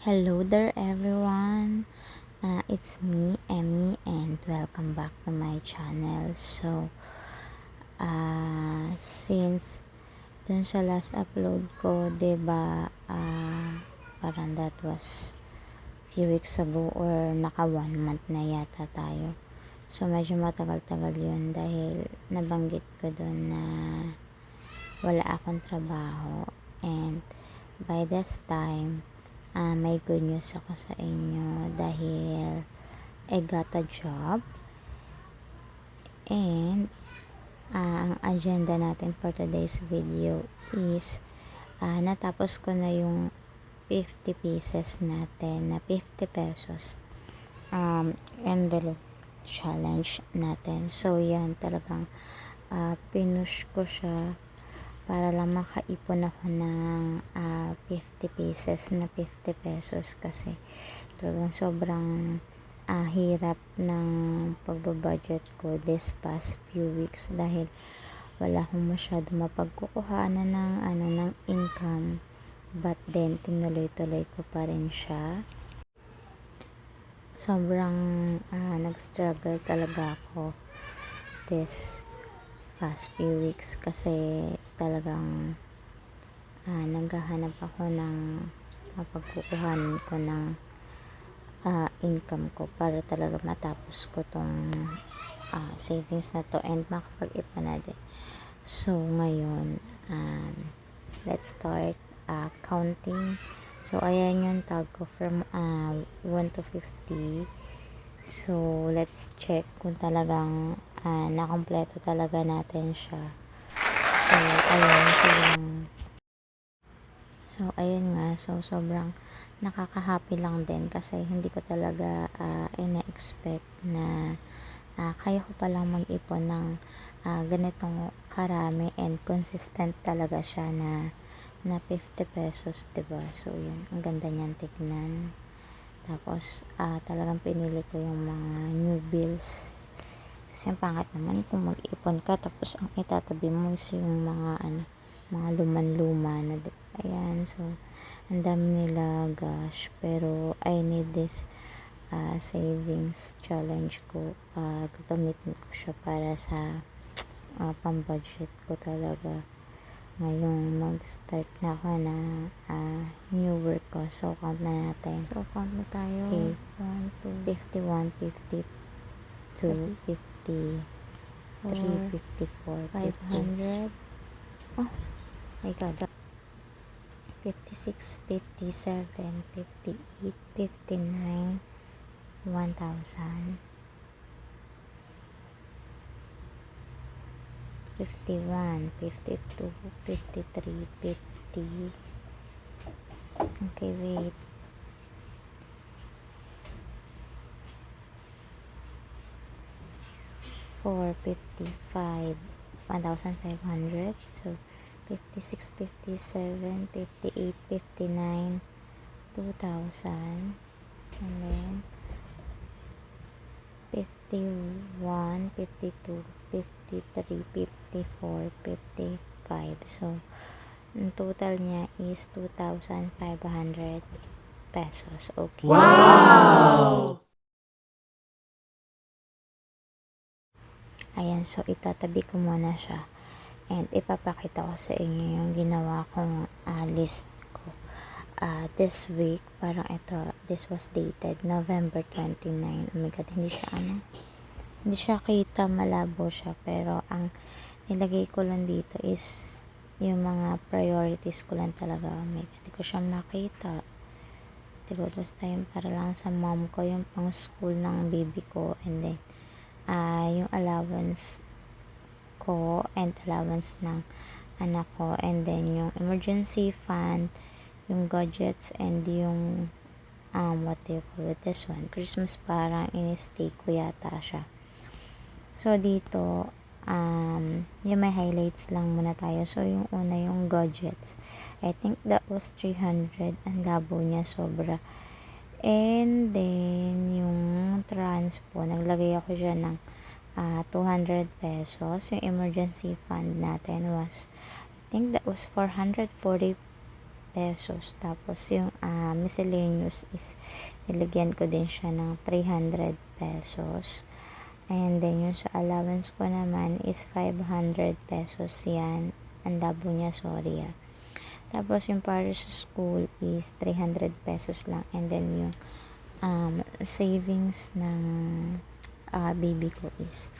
Hello there everyone. It's me, Emmy, and welcome back to my channel. Since dun sa last upload ko, 'di ba, parang that was few weeks ago or naka 1 month na yata tayo. So, medyo matagal-tagal yun dahil nabanggit ko dun na wala akong trabaho. And by this time, may good news ako sa inyo dahil I got a job. And ang agenda natin for today's video is natapos ko na yung 50 pieces natin na 50 pesos envelope challenge natin. So yan, talagang pinush ko siya para lang makaipon ako ng 50 pieces na 50 pesos kasi talagang sobrang hirap ng pagbabudget ko this past few weeks dahil wala akong masyado mapagkukuhanan ng income, but then tinuloy-tuloy ko pa rin siya. Sobrang nag-struggle talaga ako this past few weeks kasi talagang naghahanap ako ng mapagkukuhanan ko ng income ko para talaga matapos ko tong savings na to and makapag-ipon na din. So ngayon, let's start counting. So ayan yung tag ko from 1 to 50. So let's check kung talagang nakompleto talaga natin siya. So ayun nga, so sobrang nakaka-happy lang din kasi hindi ko talaga ina-expect na kaya ko palang mag-ipon ng ganitong karami and consistent talaga siya na 50 pesos, 'di ba? So yun, ang ganda niyan tignan. Tapos talagang pinili ko yung mga new bills. Kasi ang pangit naman kung mag-ipon ka tapos ang itatabi mo is yung mga luman-luma na, diba? Ayan, so ang dami nila, gosh, pero I need this savings challenge ko. Gagamitin ko siya para sa pang-budget ko talaga ngayong mag-start na ako na new work ko. So count na natin. So count na tayo. Okay. 1, 2, 51, 52, 50, 3, 54, 500. Oh my god. 56, 57, 58, 59, 1,000, 51, 52, 53, 50. Okay, wait. 455, 1,500. So 56, 57, 58, 59, 2,000. And then 51, 52, 53, 54, 55. So ang total niya is 2,500 pesos. Okay. Wow! Ayan, so itatabi ko muna siya and ipapakita ko sa inyo yung ginawa kong list ko this week. Parang ito, this was dated November 29. Oh my god, hindi siya kita, malabo siya, pero ang nilagay ko lang dito is yung mga priorities ko lang talaga. Oh my god, hindi ko siya makita, diba? Basta yung para lang sa mom ko, yung pang school ng baby ko, and then yung allowance ko and allowance ng anak ko, and then yung emergency fund, yung gadgets, and yung what do you call it, this one, Christmas, parang in-stay ko yata siya. So dito yung may highlights lang muna tayo. So yung una, yung gadgets, I think that was 300. Ang labo niya sobra. And then yung transpo, naglagay ako dyan ng 200 pesos. Yung emergency fund natin was, I think that was 440 pesos. Tapos yung miscellaneous is nilagyan ko din siya ng 300 pesos. And then yung sa allowance ko naman is 500 pesos yan. Ang labo niya, sorry ah. Tapos yung para sa school is 300 pesos lang. And then yung savings ng baby ko is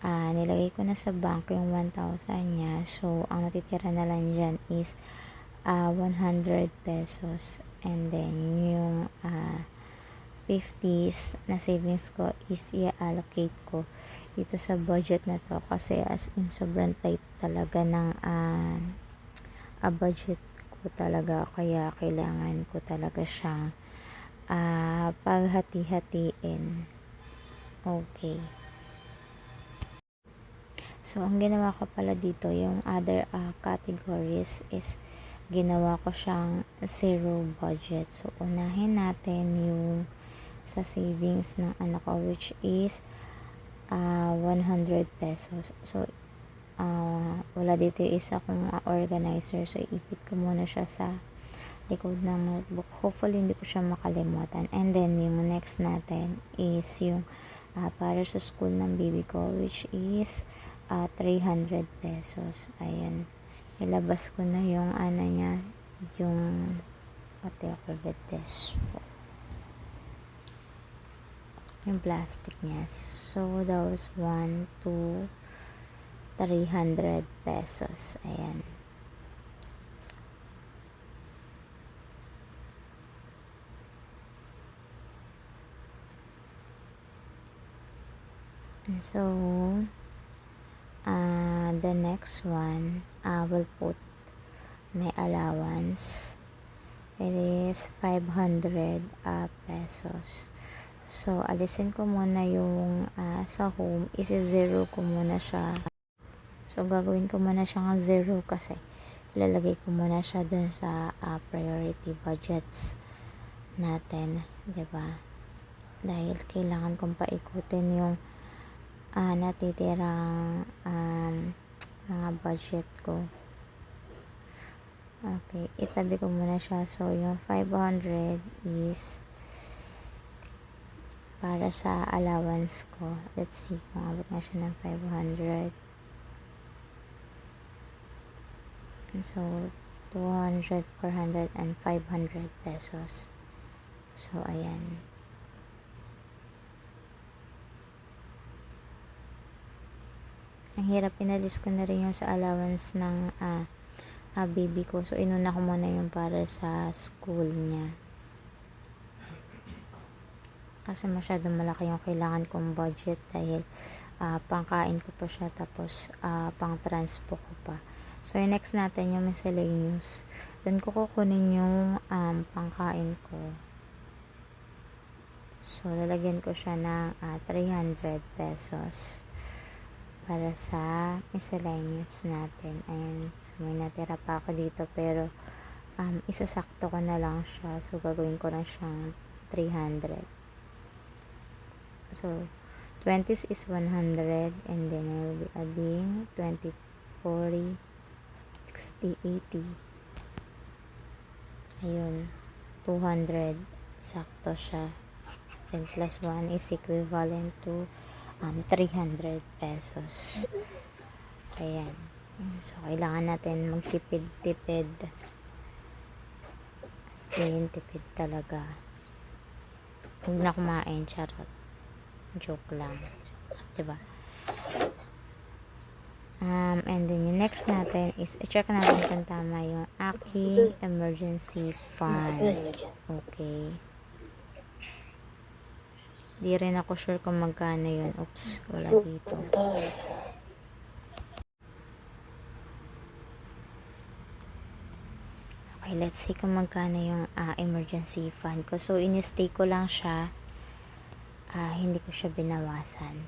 nilagay ko na sa bank yung 1,000 niya. So, ang natitira na lang dyan is 100 pesos. And then, yung 50s na savings ko is i-allocate ko dito sa budget na to. Kasi as in, sobrang tight talaga ng budget ko talaga. Kaya, kailangan ko talaga siyang paghati-hatiin. Okay. So, ang ginawa ko pala dito, yung other categories is ginawa ko siyang zero budget. So, unahin natin yung sa savings ng anak ko, which is 100 pesos. So, wala dito isa akong organizer. So, ipit ko muna siya sa likod ng notebook. Hopefully, hindi ko siya makalimutan. And then, yung next natin is yung para sa school ng baby ko, which is 300 pesos. Ayan. Ilabas ko na yung niya, yung what do you call this? Yung plastic niya. So, that was 1, 2, 300 pesos. Ayan. And so, the next one, will put my allowance. It is 500 pesos. So, alisin ko muna yung sa home. Isi-zero ko muna siya. So, gagawin ko muna siya ng zero kasi ilalagay ko muna siya dun sa priority budgets natin. 'Di ba? Dahil kailangan kong paikutin yung natitirang mga budget ko. Okay, itabi ko muna siya. So, yung 500 is para sa allowance ko. Let's see kung abot na siya ng 500. So, 200, 400, and 500 pesos. So, ayan. Ang hirap, inalis ko na rin yung sa allowance ng baby ko. So, inuna ko muna yung para sa school niya. Kasi masyadong malaki yung kailangan kong budget dahil pangkain ko pa siya, tapos pang transpo ko pa. So, yung next natin yung miscellaneous. Doon ko kukunin yung pangkain ko. So, lalagyan ko siya ng 300 pesos para sa miscellaneous natin. Ayan. So, may natira pa ako dito pero isasakto ko na lang siya. So, gagawin ko lang siyang 300. So, 20s is 100, and then I will be adding 20, 40, 60, 80. Ayun. 200. Sakto siya. Then plus 1 is equivalent to 300 pesos. Ayan. So, kailangan natin magtipid-tipid. Stay tipid talaga. Huwag na kumain, charot. Joke lang. Diba? And then yung next natin is i-check natin kung tama yung aking emergency fund. Okay. Di rin ako sure kung magkano yun. Oops, wala dito. Okay, let's see kung magkano yung emergency fund ko. So, in-stay ko lang siya. Hindi ko siya binawasan.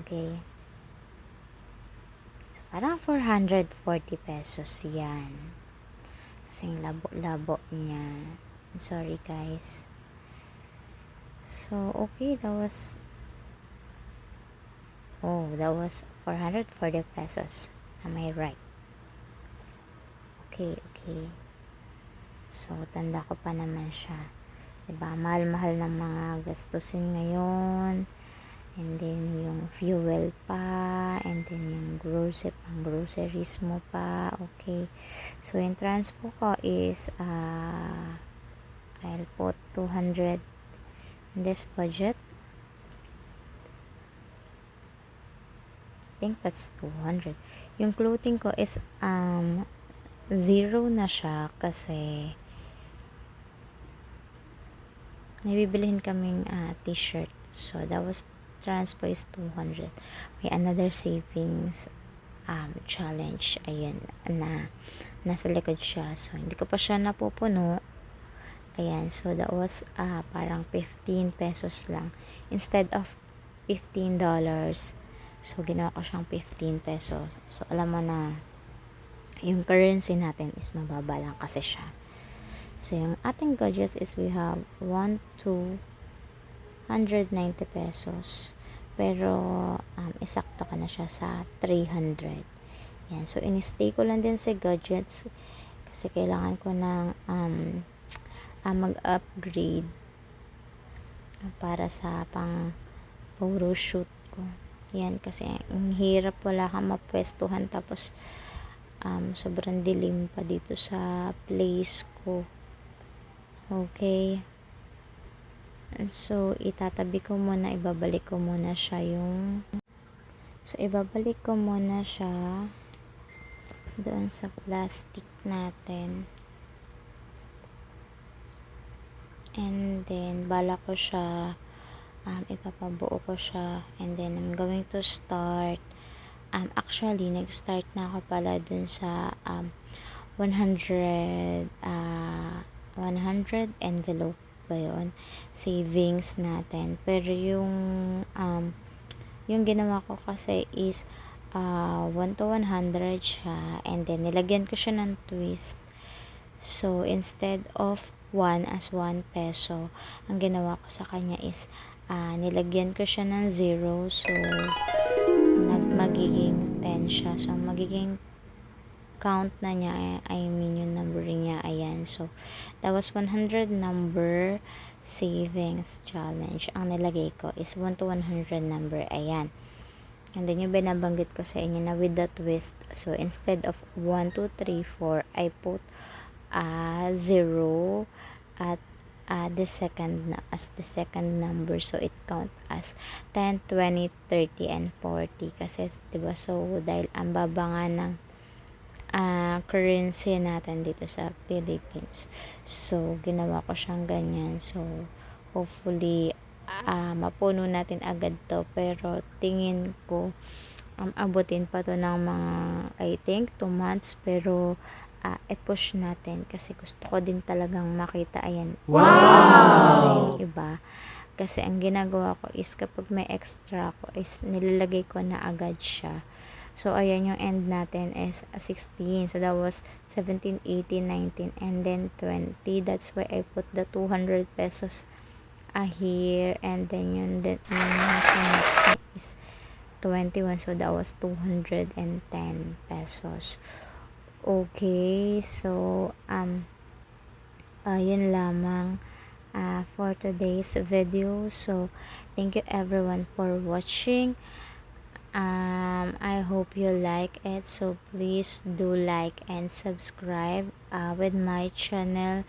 Okay. So, parang 440 pesos yan. Kasing labo-labo niya. I'm sorry, guys. So, okay, that was 440 pesos. Am I right? Okay. So, tanda ko pa naman siya. Diba? Mahal-mahal ng mga gastusin ngayon. And then, yung fuel pa. And then, yung groceries mo pa. Okay. So, yung transpo ko is, I'll put 200 in this budget. I think that's 200. Yung clothing ko is, zero na siya kasi may bibilihin kaming t-shirt. So, that was transpo is 200. May another savings challenge. Ayan, na nasa likod siya. So, hindi ko pa siya napupuno. Ayan, so that was parang 15 pesos lang. Instead of $15. So, ginawa ko siyang 15 pesos. So, alam mo na, yung currency natin is mababa lang kasi siya. So, yung ating gadgets is we have 190 pesos. Pero, isakto ka na siya sa 300. Yan. So, in-stay ko lang din sa gadgets kasi kailangan ko ng mag-upgrade para sa pang photo shoot ko. Yan. Kasi, ang hirap, wala kang mapwestuhan tapos sobrang dilim pa dito sa place ko. Okay. So, ibabalik ko muna siya doon sa plastic natin. And then, bala ko siya, ipapabuo ko siya. And then, I'm going to start. Actually, nag-start na ako pala dun sa 100 envelope ba yun? Savings natin. Pero yung ginawa ko kasi is 1 to 100 siya. And then, nilagyan ko siya ng twist. So, instead of 1 as 1 peso, ang ginawa ko sa kanya is nilagyan ko siya ng 0. So, magiging 10 siya. So, magiging count na niya, I mean yung numbering niya, ayan. So, that was 100 number savings challenge. Ang nilagay ko is 1 to 100 number, ayan. And then, yung binabanggit ko sa inyo na with the twist. So, instead of 1, 2, 3, 4, I put 0 at the second number. So, it count as 10, 20, 30, and 40. Kasi, diba, so, dahil ang baba nga ng currency natin dito sa Philippines. So, ginawa ko siyang ganyan. So, hopefully, mapuno natin agad to. Pero, tingin ko, abutin pa to ng mga, I think, 2 months. Pero, i-push natin kasi gusto ko din talagang makita. Ayan. Wow! Iba. Kasi ang ginagawa ko is kapag may extra ko is nilalagay ko na agad siya. So, ayan yung end natin is 16. So, that was 17, 18, 19, and then 20. That's why I put the 200 pesos here. And then yung nasa next is 21. So, that was 210 pesos. Okay. So, yun lamang for today's video. So, thank you everyone for watching. I hope you like it, so please do like and subscribe with my channel.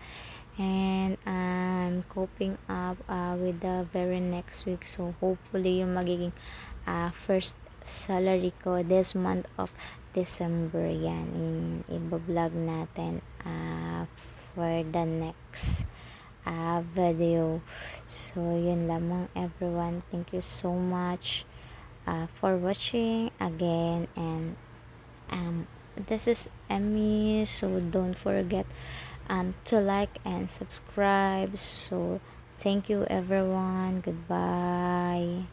And I'm coping up with the very next week, so hopefully yung magiging first salary ko this month of December, yan i-vlog natin for the next video. So yun lamang everyone, thank you so much for watching again. And this is Emmy, so don't forget to like and subscribe. So thank you everyone, goodbye.